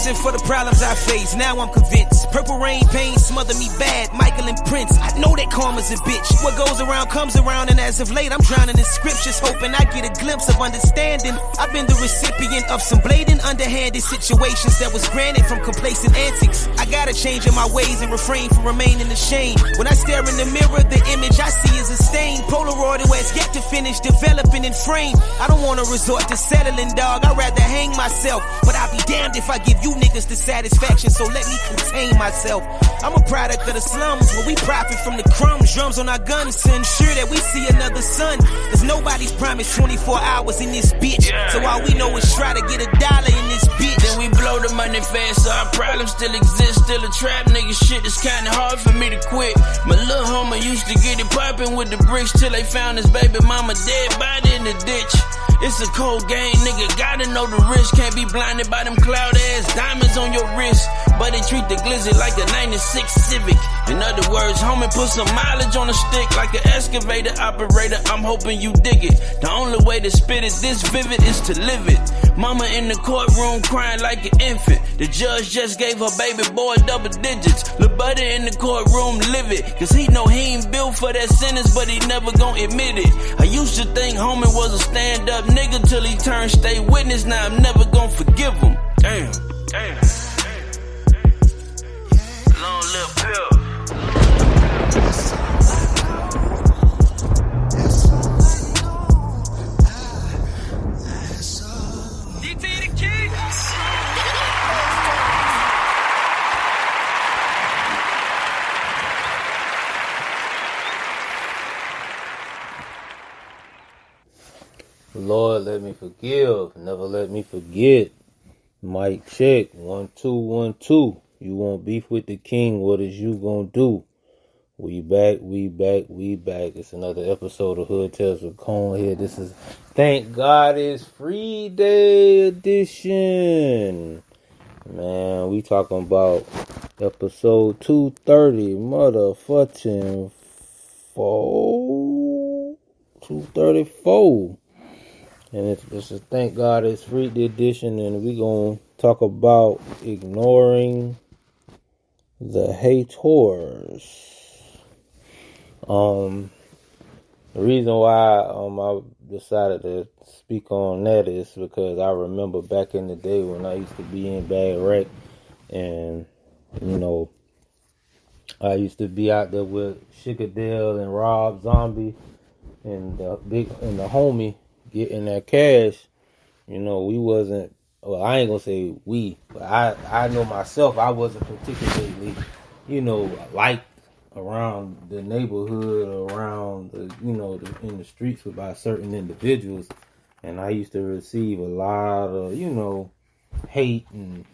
reason for the problems I face. Now I'm convinced. Purple rain pain smother me bad. Michael and Prince. I know that karma's a bitch. What goes around comes around, and as of late I'm drowning in scriptures, hoping I get a glimpse of understanding. I've been the recipient of some blatant, underhanded situations that was granted from complacent antics. I gotta change in my ways and refrain from remaining ashamed. When I stare in the mirror, the image I see is a stain. Polaroid who has yet to finish developing and frame. I don't wanna resort to settling, dog. I'd rather hang myself, but I'll be damned if I give you niggas the satisfaction, so let me contain myself. I'm a product of the slums where we profit from the crumbs. Drums on our guns to ensure that we see another sun. Cause nobody's promised 24 hours in this bitch. So all we know is try to get $1 in this bitch. Then we blow the money fast, so our problems still exist. Still a trap nigga shit, it's kinda hard for me to quit. My little homie used to get it poppin' with the bricks till they found his baby mama dead body in the ditch. It's a cold game, nigga, gotta know the risk. Can't be blinded by them cloud ass diamonds on your wrist. But they treat the glizzy like a 96 Civic. In other words, homie, put some mileage on the stick like an excavator operator. I'm hoping you dig it. The only way to spit it this vivid is to live it. Mama in the courtroom crying like an infant. The judge just gave her baby boy double digits. Lil' buddy in the courtroom livid, cause he know he ain't built for that sentence, but he never gon' admit it. I used to think homie was a stand-up nigga till he turned state witness. Now I'm never gon' forgive him. Damn. Long little pill. Lord, let me forgive, never let me forget. Mic check, 1 2 1 2. You want beef with the king? What is you gonna do? We back. It's another episode of H8ters with ConeHead. This is Thank God It's Freeday edition. Man, we talking about episode 230, motherfucking 234. And it's a Thank God It's Freeday edition, and we gonna talk about ignoring the H8ters. The reason why I decided to speak on that is because I remember back in the day when I used to be in Bad Rec, and I used to be out there with Shickadale and Rob Zombie and the homie getting that cash. We wasn't, well, I ain't gonna say we, but I know myself, I wasn't particularly, liked around the neighborhood, around the, in the streets by certain individuals. And I used to receive a lot of, hate and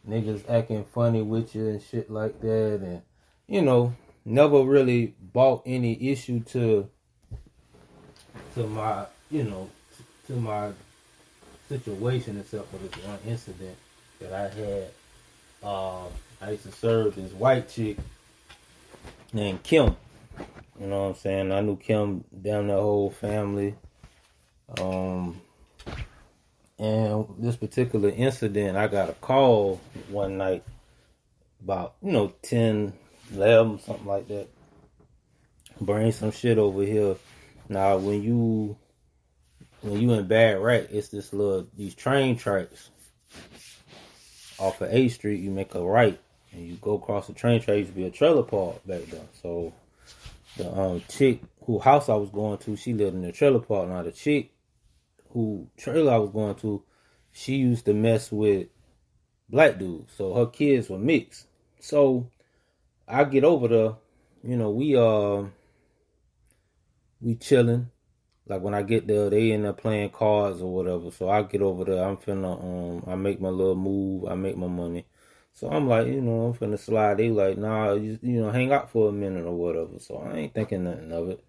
niggas acting funny with you and shit like that. And, never really brought any issue to my, to my situation, except for this one incident that I had. I used to serve this white chick named Kim. You know what I'm saying? I knew Kim, damn the whole family. And this particular incident, I got a call one night about, 10, 11, something like that. Bring some shit over here. Now, when you in Bad Rec, it's these train tracks off of H Street. You make a right and you go across the train track. Used to be a trailer park back then. So the chick whose house I was going to, she lived in the trailer park. Now the chick who trailer I was going to, she used to mess with black dudes. So her kids were mixed. So I get over there, we chilling. Like when I get there, they in there playing cards or whatever. So I get over there, I'm finna, I make my little move, I make my money. So I'm like, I'm finna slide. They like, nah, hang out for a minute or whatever. So I ain't thinking nothing of it.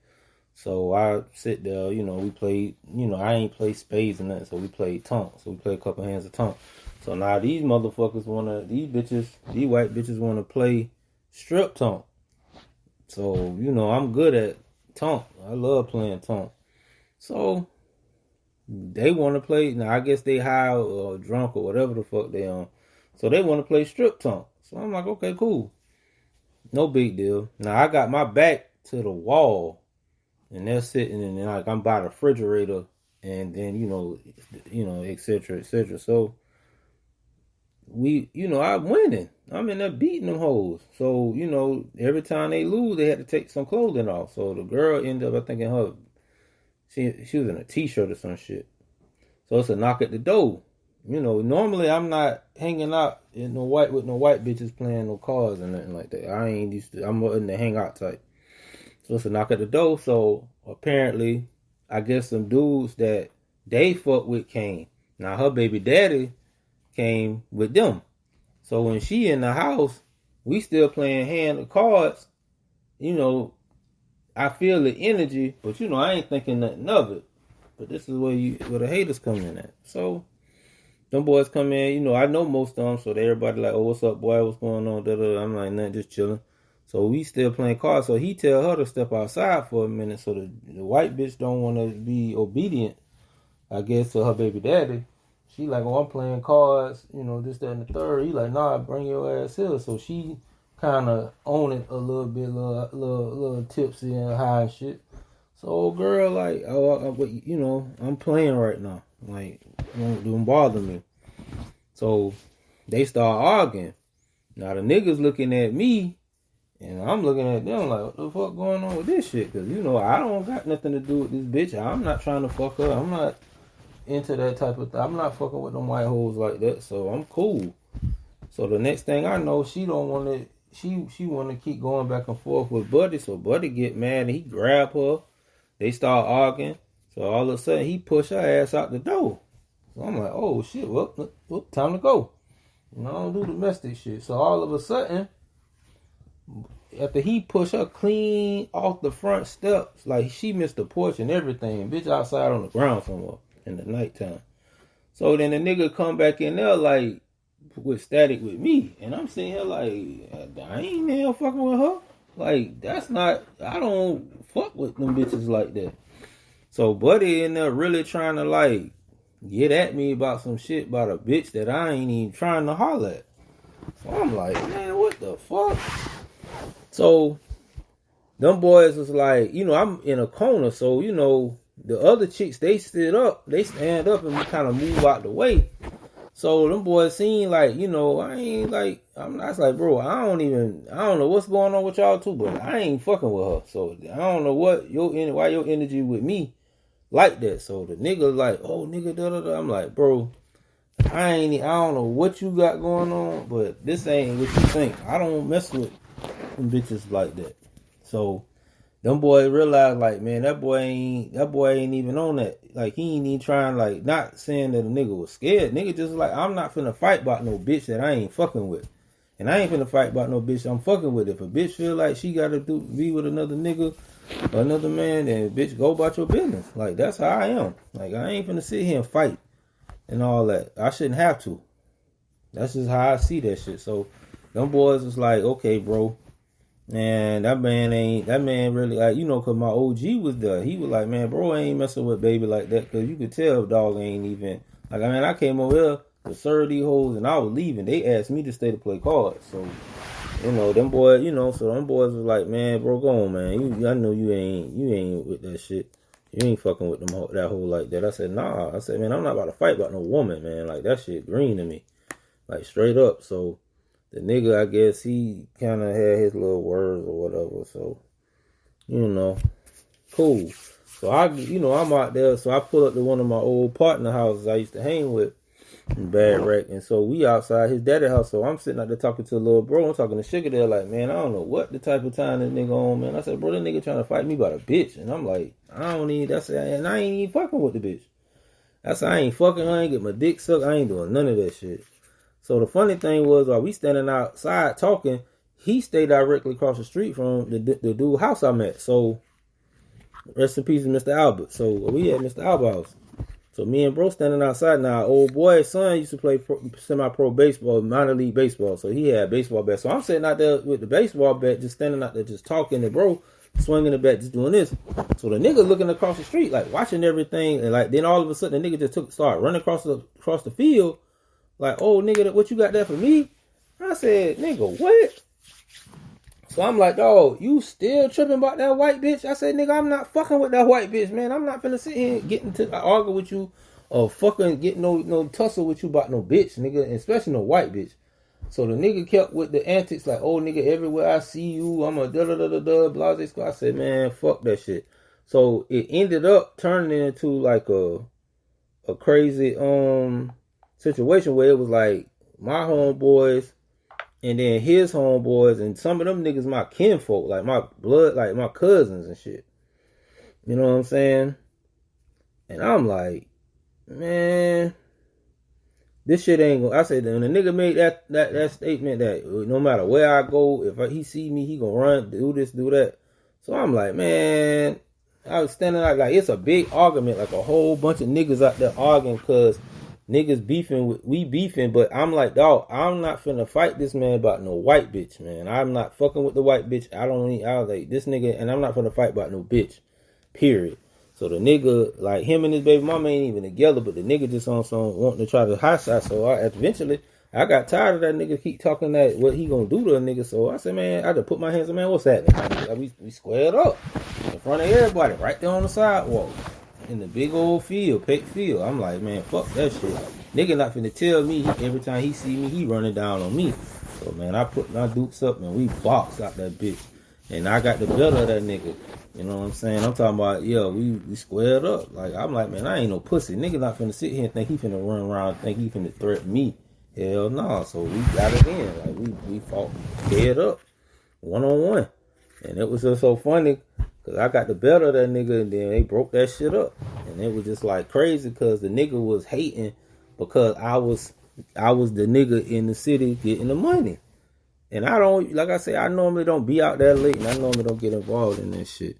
So I sit there, we played, I ain't play spades or nothing. So we played tonk. So we played a couple hands of tonk. So now these motherfuckers these white bitches wanna play strip tonk. So, I'm good at tonk. I love playing tonk. So they want to play. Now I guess they high or drunk or whatever the fuck they on. So they want to play strip tonk. So I'm like, okay, cool. No big deal. Now I got my back to the wall, and they're sitting and like I'm by the refrigerator, and then et cetera, et cetera. So I'm winning. I'm in there beating them hoes. So every time they lose, they had to take some clothing off. So the girl ended up, I think, in her she was in a t-shirt or some shit. So it's a knock at the door. Normally I'm not hanging out with no white bitches playing no cards or nothing like that. I ain't used to. I'm in the hangout type. So it's a knock at the door. So apparently, I guess some dudes that they fuck with came. Now her baby daddy came with them. So when she in the house, we still playing hand of cards. I feel the energy, but I ain't thinking nothing of it. But this is where the haters come in at. So them boys come in, I know most of them, so everybody like, oh, what's up, boy? What's going on? I'm like, nothing, just chilling. So we still playing cards. So he tell her to step outside for a minute, so the white bitch don't want to be obedient, I guess, to her baby daddy. She like, oh, I'm playing cards, this, that, and the third. He like, nah, bring your ass here. So she kind of own it a little bit, little tipsy and high and shit. So old girl like, oh, I'm playing right now. Like, don't bother me. So they start arguing. Now the niggas looking at me, and I'm looking at them like, what the fuck going on with this shit? Because, I don't got nothing to do with this bitch. I'm not trying to fuck her. I'm not into that type of thing. I'm not fucking with them white hoes like that. So I'm cool. So the next thing I know, she don't want to, she want to keep going back and forth with Buddy. So Buddy get mad and he grab her. They start arguing. So all of a sudden, he push her ass out the door. So I'm like, oh, shit, well, time to go. I don't do domestic shit. So all of a sudden, after he push her clean off the front steps, like she missed the porch and everything. Bitch outside on the ground somewhere in the nighttime. So then the nigga come back in there like with static with me. And I'm sitting here like, I ain't in here fucking with her. Like, that's not, I don't fuck with them bitches like that. So Buddy in there really trying to like get at me about some shit about a bitch that I ain't even trying to holler at. So I'm like, man, what the fuck? So them boys was like, I'm in a corner. So, the other chicks, they stand up and we kind of move out the way. So them boys seen like, I ain't like, I was like, bro, I don't know what's going on with y'all too, but I ain't fucking with her. So I don't know why your energy with me like that. So the nigga like, oh nigga, da da da. I'm like, bro, I don't know what you got going on, but this ain't what you think. I don't mess with them bitches like that. So them boys realized like, man, that boy ain't even on that. Like he ain't even trying, like, not saying that a nigga was scared. Nigga just like, I'm not finna fight about no bitch that I ain't fucking with. And I ain't finna fight about no bitch I'm fucking with. If a bitch feel like she gotta be with another nigga or another man, then bitch, go about your business. Like, that's how I am. Like, I ain't finna sit here and fight and all that. I shouldn't have to. That's just how I see that shit. So them boys was like, okay, bro. And that man really, like, cause my OG was there. He was like, man, bro, ain't messing with baby like that. Cause you could tell dog ain't even, like, I mean, I came over here to serve these hoes and I was leaving. They asked me to stay to play cards. So, them boys, so them boys was like, man, bro, go on, man. I know you ain't with that shit. You ain't fucking with that hoe like that. I said, nah. I said, man, I'm not about to fight about no woman, man. Like, that shit green to me. Like, straight up. So the nigga, I guess, he kind of had his little words or whatever. So, cool. So, I'm out there. So, I pull up to one of my old partner houses I used to hang with in Bad Wreck. And so, we outside his daddy house. So, I'm sitting out there talking to a little bro. I'm talking to Sugar there like, man, I don't know what the type of time this nigga on, man. I said, bro, that nigga trying to fight me about a bitch. And I'm like, and I ain't even fucking with the bitch. I said, I ain't fucking her. I ain't get my dick sucked. I ain't doing none of that shit. So the funny thing was, while we standing outside talking, he stayed directly across the street from the dude house I'm at. So rest in peace, Mr. Albert. So we at Mr. Albert house. So me and bro standing outside. Now, old boy's son used to play semi-pro baseball, minor league baseball. So he had baseball bat. So I'm sitting out there with the baseball bat, just standing out there, just talking. And bro swinging the bat, just doing this. So the nigga looking across the street, like watching everything. And like then all of a sudden, the nigga just started running across the field. Like, oh, nigga, what you got there for me? I said, nigga, what? So I'm like, dog, you still tripping about that white bitch? I said, nigga, I'm not fucking with that white bitch, man. I'm not finna sit here and get into argue with you or fucking get no tussle with you about no bitch, nigga, especially no white bitch. So the nigga kept with the antics like, oh, nigga, everywhere I see you, I'm a da-da-da-da-da, blase squad. I said, man, fuck that shit. So it ended up turning into like a crazy situation where it was like my homeboys and then his homeboys and some of them niggas my kinfolk, like my blood, like my cousins and shit. You know what I'm saying? And I'm like, man, this shit ain't gonna. I said, when the nigga made that statement that no matter where I go, if he see me, he gonna run, do this, do that. So I'm like, man, I was standing out like it's a big argument, like a whole bunch of niggas out there arguing because niggas beefing, we beefing, but I'm like, dog, I'm not finna fight this man about no white bitch, man. I'm not fucking with the white bitch. I was like, this nigga, and I'm not finna fight about no bitch, period. So the nigga, like him and his baby mama ain't even together, but the nigga just on some wanting to try to hot shot. So eventually, I got tired of that nigga keep talking that what he gonna do to a nigga. So I said, man, I just put my hands on, man, what's happening? We squared up in front of everybody, right there on the sidewalk. In the big old field, pet field. I'm like, man, fuck that shit. Nigga not finna tell me every time he see me, he running down on me. So, man, I put my dukes up and we boxed out that bitch. And I got the better of that nigga. You know what I'm saying? I'm talking about, yeah, we squared up. Like, I'm like, man, I ain't no pussy. Nigga not finna sit here and think he finna run around and think he finna threaten me. Hell no. So we got it in. Like, we fought head up, one-on-one. And it was just so funny. Cause I got the better of that nigga and then they broke that shit up. And it was just like crazy cause the nigga was hating because I was the nigga in the city getting the money. And I don't, like I say, I normally don't be out that late and I normally don't get involved in that shit.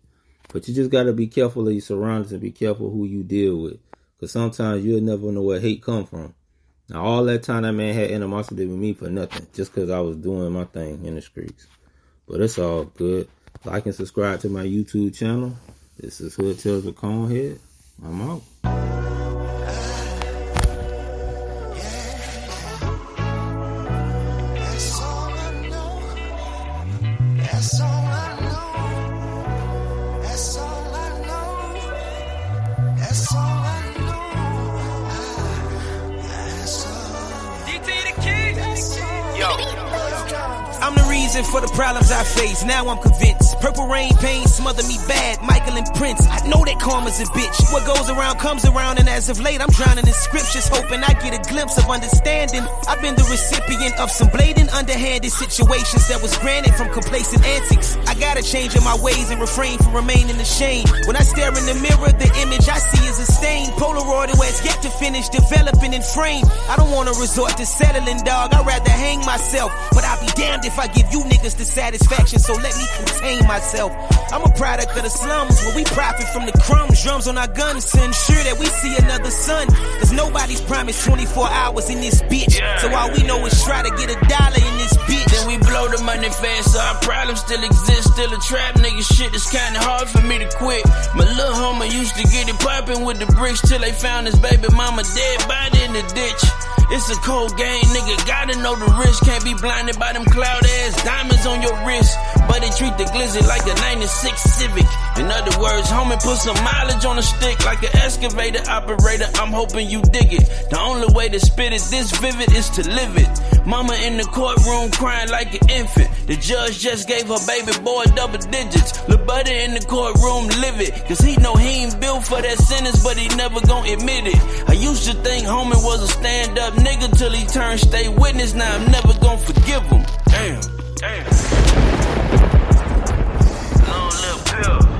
But you just gotta be careful of your surroundings and be careful who you deal with. Cause sometimes you'll never know where hate come from. Now all that time that man had animosity with me for nothing. Just cause I was doing my thing in the streets. But it's all good. Like and subscribe to my YouTube channel. This is H8ters with ConeHead. I'm out. That's all I know. That's all I know. That's all I know. That's all I know. That's all. DT the king. That's all. Yo. I'm the reason for the problems I face. Now I'm convinced. Purple rain pain smother me bad. Michael and Prince. I know that karma's a bitch. What goes around comes around, and as of late, I'm drowning in scriptures, hoping I get a glimpse of understanding. I've been the recipient of some blatant, underhanded situations that was granted from complacent antics. I gotta change in my ways and refrain from remaining ashamed. When I stare in the mirror, the image I see is a stain. Polaroid where it's yet to finish developing and frame. I don't wanna resort to settling, dog. I'd rather hang myself, but I'll be damned if I give you niggas the satisfaction, so let me contain myself. I'm a product of the slums where we profit from the crumbs. Drums on our guns to ensure that we see another sun. Cause nobody's promised 24 hours in this bitch. So all we know is try to get $1 in this bitch. Then we blow the money fast, so our problems still exist. Still a trap nigga shit, it's kinda hard for me to quit. My little homie used to get it poppin' with the bricks till they found his baby mama dead body in the ditch. It's a cold game, nigga, gotta know the risk. Can't be blinded by them cloud ass diamonds on your wrist. But they treat the glizzy like a 96 Civic. In other words, homie, put some mileage on a stick like an excavator operator. I'm hoping you dig it. The only way to spit it this vivid is to live it. Mama in the courtroom crying like an infant. The judge just gave her baby boy double digits. Lil' buddy in the courtroom livid, cause he know he ain't built for that sentence, but he never gon' admit it. I used to think homie was a stand-up nigga till he turned state witness. Now I'm never gon' forgive him. Damn. Long little pill.